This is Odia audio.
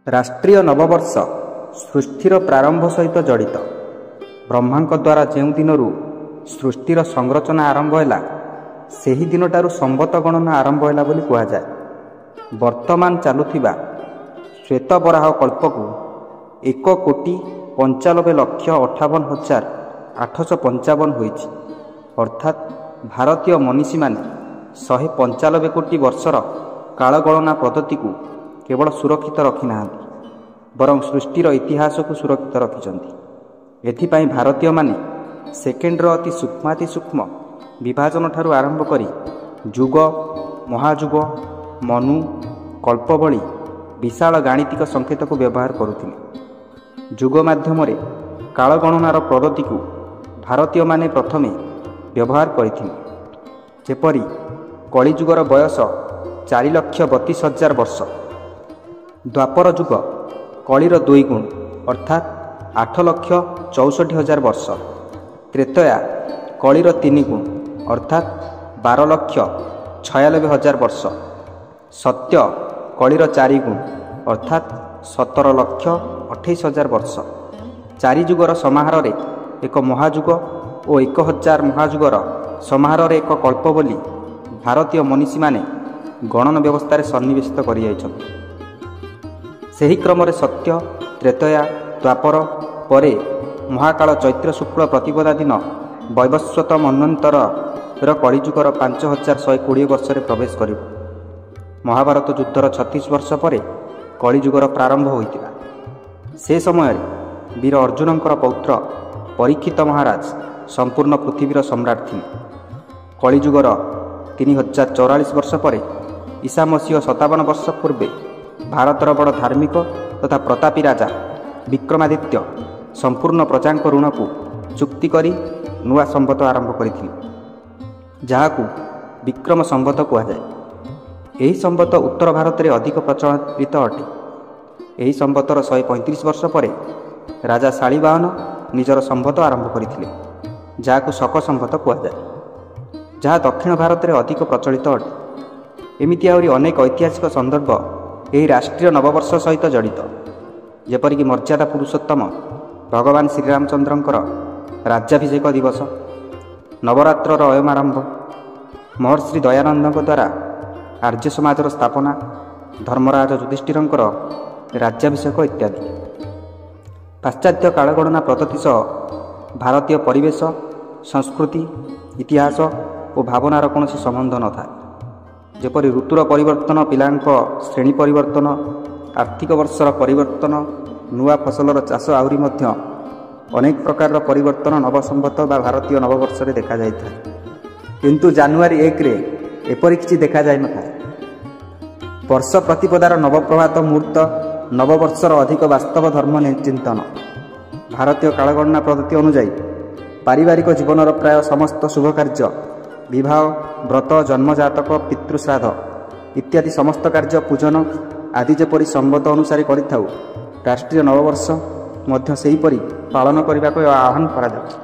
राष्ट्रीय नववर्ष सृष्टिर प्रारंभ सहित जड़ित। ब्रह्मांक द्वारा ଯେଉଁ ଦିନରୁ ସୃଷ୍ଟିର ସଂରଚନା ଆରମ୍ଭ ହେଲା ସେହି ଦିନଠାରୁ ସମ୍ବତ ଗଣନା ଆରମ୍ଭ ହେଲା ବୋଲି କୁହାଯାଏ। ବର୍ତ୍ତମାନ ଚାଲୁଥିବା ଶ୍ୱେତବରାହ କଳ୍ପକୁ 1,95,58,855 ହୋଇଛି। ଅର୍ଥାତ୍ ଭାରତୀୟ ମନୀଷୀମାନେ 195 କୋଟି ବର୍ଷର କାଳଗଣନା ପଦ୍ଧତିକୁ କେବଳ ସୁରକ୍ଷିତ ରଖିନାହାନ୍ତି, ବରଂ ସୃଷ୍ଟିର ଇତିହାସକୁ ସୁରକ୍ଷିତ ରଖିଛନ୍ତି। ଏଥିପାଇଁ ଭାରତୀୟମାନେ ସେକେଣ୍ଡର ଅତି ସୂକ୍ଷ୍ମାତିସୂକ୍ଷ୍ମ ବିଭାଜନ ଠାରୁ ଆରମ୍ଭ କରି ଯୁଗ, ମହାଯୁଗ, ମନୁ, କଳ୍ପ ଭଳି ବିଶାଳ ଗାଣିତିକ ସଂକେତକୁ ବ୍ୟବହାର କରୁଥିଲେ। ଯୁଗ ମାଧ୍ୟମରେ କାଳଗଣନାର ପଦ୍ଧତିକୁ ଭାରତୀୟମାନେ ପ୍ରଥମେ ବ୍ୟବହାର କରିଥିଲେ। ଯେପରି କଳିଯୁଗର ବୟସ 4,32,000 ବର୍ଷ, ଦ୍ୱାପର ଯୁଗ କଳିର 2 ଗୁଣ ଅର୍ଥାତ୍ 8,64,000 ବର୍ଷ, ତ୍ରେତୟା କଳିର 3 ଗୁଣ ଅର୍ଥାତ୍ 12,96,000 ବର୍ଷ, ସତ୍ୟ କଳିର 4 ଗୁଣ ଅର୍ଥାତ୍ 17,28,000 ବର୍ଷ। 4 ଯୁଗର ସମାହାରରେ ଏକ ମହାଯୁଗ ଓ 1,000 ମହାଯୁଗର ସମାହାରରେ ଏକ କଳ୍ପ ବୋଲି ଭାରତୀୟ ମନୀଷୀମାନେ ଗଣନ ବ୍ୟବସ୍ଥାରେ ସନ୍ନିବେଶିତ କରିଯାଇଛନ୍ତି। ସେହି କ୍ରମରେ ସତ୍ୟ, ତ୍ରେତୟା, ଦ୍ୱାପର ପରେ ମହାକାଳ ଚୈତ୍ର ଶୁକ୍ଳ ପ୍ରତିପଦା ଦିନ ବୈବସ୍ୱତ ମନ୍ୱନ୍ତରର କଳିଯୁଗର 5,120 ବର୍ଷରେ ପ୍ରବେଶ କରିବ। ମହାଭାରତ ଯୁଦ୍ଧର 36 ବର୍ଷ ପରେ କଳିଯୁଗର ପ୍ରାରମ୍ଭ ହୋଇଥିଲା। ସେ ସମୟରେ ବୀର ଅର୍ଜୁନଙ୍କର ପୌତ୍ର ପରୀକ୍ଷିତ ମହାରାଜ ସମ୍ପୂର୍ଣ୍ଣ ପୃଥିବୀର ସମ୍ରାଟ ଥିଲେ। କଳିଯୁଗର 3,044 ବର୍ଷ ପରେ ଈସା ମସିହ 57 ବର୍ଷ ପୂର୍ବେ ଭାରତର ବଡ଼ ଧାର୍ମିକ ତଥା ପ୍ରତାପୀ ରାଜା ବିକ୍ରମାଦିତ୍ୟ ସମ୍ପୂର୍ଣ୍ଣ ପ୍ରଜାଙ୍କ ଋଣକୁ ଚୁକ୍ତି କରି ନୂଆ ସମ୍ବତ ଆରମ୍ଭ କରିଥିଲେ, ଯାହାକୁ ବିକ୍ରମ ସମ୍ବତ କୁହାଯାଏ। ଏହି ସମ୍ବତ ଉତ୍ତର ଭାରତରେ ଅଧିକ ପ୍ରଚଳିତ ଅଟେ। ଏହି ସମ୍ବତର 135 ବର୍ଷ ପରେ ରାଜା ଶାଳିବାହନ ନିଜର ସମ୍ବତ ଆରମ୍ଭ କରିଥିଲେ, ଯାହାକୁ ଶକ ସମ୍ବତ କୁହାଯାଏ, ଯାହା ଦକ୍ଷିଣ ଭାରତରେ ଅଧିକ ପ୍ରଚଳିତ ଅଟେ। ଏମିତି ଆହୁରି ଅନେକ ଐତିହାସିକ ସନ୍ଦର୍ଭ ଏହି ରାଷ୍ଟ୍ରୀୟ ନବବର୍ଷ ସହିତ ଜଡ଼ିତ। ଯେପରିକି ମର୍ଯ୍ୟାଦା ପୁରୁଷୋତ୍ତମ ଭଗବାନ ଶ୍ରୀରାମଚନ୍ଦ୍ରଙ୍କର ରାଜ୍ୟାଭିଷେକ ଦିବସ, ନବରାତ୍ରର ଅୟମାରମ୍ଭ, ମହର୍ଷି ଦୟାନନ୍ଦଙ୍କ ଦ୍ୱାରା ଆର୍ଯ୍ୟ ସମାଜର ସ୍ଥାପନା, ଧର୍ମରାଜ ଯୁଧିଷ୍ଠିରଙ୍କର ରାଜ୍ୟାଭିଷେକ ଇତ୍ୟାଦି। ପାଶ୍ଚାତ୍ୟ କାଳଗଣନା ପଦ୍ଧତି ସହ ଭାରତୀୟ ପରିବେଶ, ସଂସ୍କୃତି, ଇତିହାସ ଓ ଭାବନାର କୌଣସି ସମ୍ବନ୍ଧ ନଥାଏ। ଯେପରି ଋତୁର ପରିବର୍ତ୍ତନ, ପିଲାଙ୍କ ଶ୍ରେଣୀ ପରିବର୍ତ୍ତନ, ଆର୍ଥିକ ବର୍ଷର ପରିବର୍ତ୍ତନ, ନୂଆ ଫସଲର ଚାଷ ଆହୁରି ମଧ୍ୟ ଅନେକ ପ୍ରକାରର ପରିବର୍ତ୍ତନ ନବସମ୍ବତ ବା ଭାରତୀୟ ନବବର୍ଷରେ ଦେଖାଯାଇଥାଏ। କିନ୍ତୁ ଜାନୁଆରୀ 1ରେ ଏପରି କିଛି ଦେଖାଯାଇନଥାଏ। ବର୍ଷ ପ୍ରତିପଦାର ନବପ୍ରଭାତ ମୁହୂର୍ତ୍ତ ନବବର୍ଷର ଅଧିକ ବାସ୍ତବ ଧର୍ମ ଚିନ୍ତନ। ଭାରତୀୟ କାଳଗଣନା ପଦ୍ଧତି ଅନୁଯାୟୀ ପାରିବାରିକ ଜୀବନର ପ୍ରାୟ ସମସ୍ତ ଶୁଭକାର୍ଯ୍ୟ, ବିବାହ, ବ୍ରତ, ଜନ୍ମଜାତକ, ପିତୃଶ୍ରାଦ୍ଧ ଇତ୍ୟାଦି ସମସ୍ତ କାର୍ଯ୍ୟ, ପୂଜନ ଆଦି ଯେପରି ସମ୍ବତ ଅନୁସାରେ କରିଥାଉ, ରାଷ୍ଟ୍ରୀୟ ନବବର୍ଷ ମଧ୍ୟ ସେହିପରି ପାଳନ କରିବାକୁ ଆହ୍ୱାନ କରାଯାଉଛି।